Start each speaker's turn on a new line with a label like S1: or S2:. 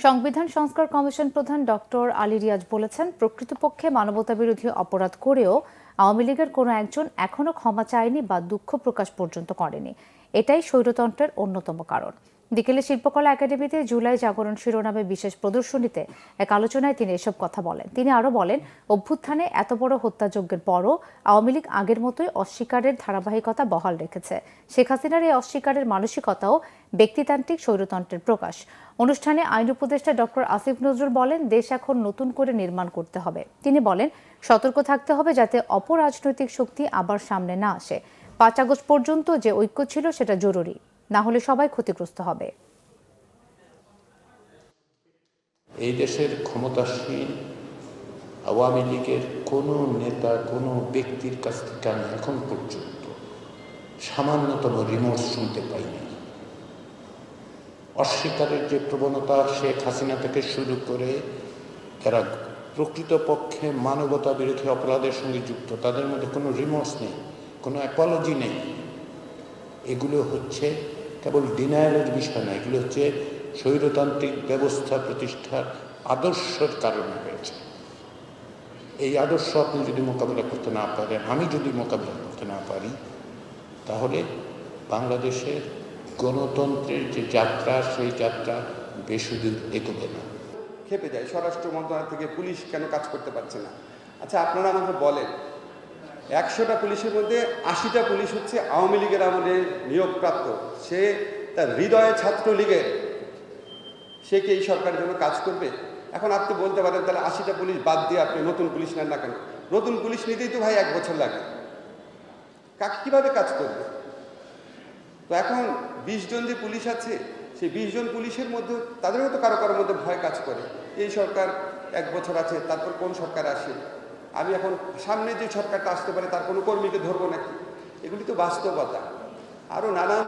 S1: সংবিধান সংস্কার কমিশন প্রধান ডক্টর আলী রিয়াজ বলেছেন, প্রকৃতপক্ষে মানবতাবিরোধী অপরাধ করেও আওয়ামী লীগের কোনো একজন এখনো ক্ষমা চায়নি বা দুঃখ প্রকাশ পর্যন্ত করেনি। এটাই স্বৈরতন্ত্রের অন্যতম কারণ। বিকেলে শিল্পকলা একাডেমিতে জুলাই জাগরণ শিরোনামে বিশেষ প্রদর্শনীতে এক আলোচনায় তিনি এসব কথা বলেন। তিনি আরও বলেন, অভ্যুত্থানে এত বড় হত্যাযজ্ঞের পরও আওয়ামী লীগ আগের মতোই অস্বীকারের ধারাবাহিকতা বহাল রেখেছে। শেখ হাসিনার এই অস্বীকারের মানসিকতাও ব্যক্তিতান্ত্রিক স্বৈরতন্ত্রের প্রকাশ। অনুষ্ঠানে আইন উপদেষ্টা ডক্টর আসিফ নজরুল বলেন, দেশ এখন নতুন করে নির্মাণ করতে হবে। তিনি বলেন, সতর্ক থাকতে হবে যাতে অপরাজনৈতিক শক্তি আবার সামনে না আসে। ৫ আগস্ট পর্যন্ত যে ঐক্য ছিল সেটা জরুরি, না হলে সবাই ক্ষতিগ্রস্ত হবে।
S2: এই দেশের ক্ষমতাসীন আওয়ামী লীগের কোনো নেতা, কোনো ব্যক্তির কাছ থেকে আমি এখন পর্যন্ত সামান্যতম রিমোর্স শুনতে পাইনি। অস্বীকারের যে প্রবণতা, শেখ হাসিনা থেকে শুরু করে যারা প্রকৃতপক্ষে মানবতা বিরোধী অপরাধের সঙ্গে যুক্ত, তাদের মধ্যে কোনো রিমোর্স নেই, কোনো অ্যাপোলজি নেই। এগুলো হচ্ছে কেবল ডিনায়ালের বিষয় না, এগুলো হচ্ছে স্বৈরতান্ত্রিক ব্যবস্থা প্রতিষ্ঠার আদর্শের কারণে হয়েছে। এই আদর্শ আপনি যদি মোকাবিলা করতে না পারেন, আমি যদি মোকাবিলা করতে না পারি, তাহলে বাংলাদেশের গণতন্ত্রের যে যাত্রা, সেই যাত্রা বেশিদূর এগোবে না।
S3: খেপে যায় স্বরাষ্ট্র মন্ত্রণালয় থেকে পুলিশ কেন কাজ করতে পারছে না। আচ্ছা, আপনারা আমাকে বলেন, ১০০টা পুলিশের মধ্যে ৮০টা পুলিশ হচ্ছে আওয়ামী লীগের আমলে নিয়োগপ্রাপ্ত। সে তার হৃদয়ে ছাত্রলীগের, সে কি এই সরকারের জন্য কাজ করবে? এখন আপনি বলতে পারেন, তাহলে ৮০টা পুলিশ বাদ দিয়ে আপনি নতুন পুলিশ নেন না কেন? নতুন পুলিশ নিতেই তো ভাই ১ বছর লাগে। কীভাবে কাজ করবে? তো এখন ২০ জন যে পুলিশ আছে, সেই ২০ জন পুলিশের মধ্যে তাদেরও তো কারো কারোর মধ্যে ভয় কাজ করে। এই সরকার ১ বছর আছে, তারপর কোন সরকার আসে? আমি এখন সামনে যে সরকারটা আসতে পারে তার কোনো কর্মীকে ধরবো নাকি? এগুলি তো বাস্তবতা। আরও নানান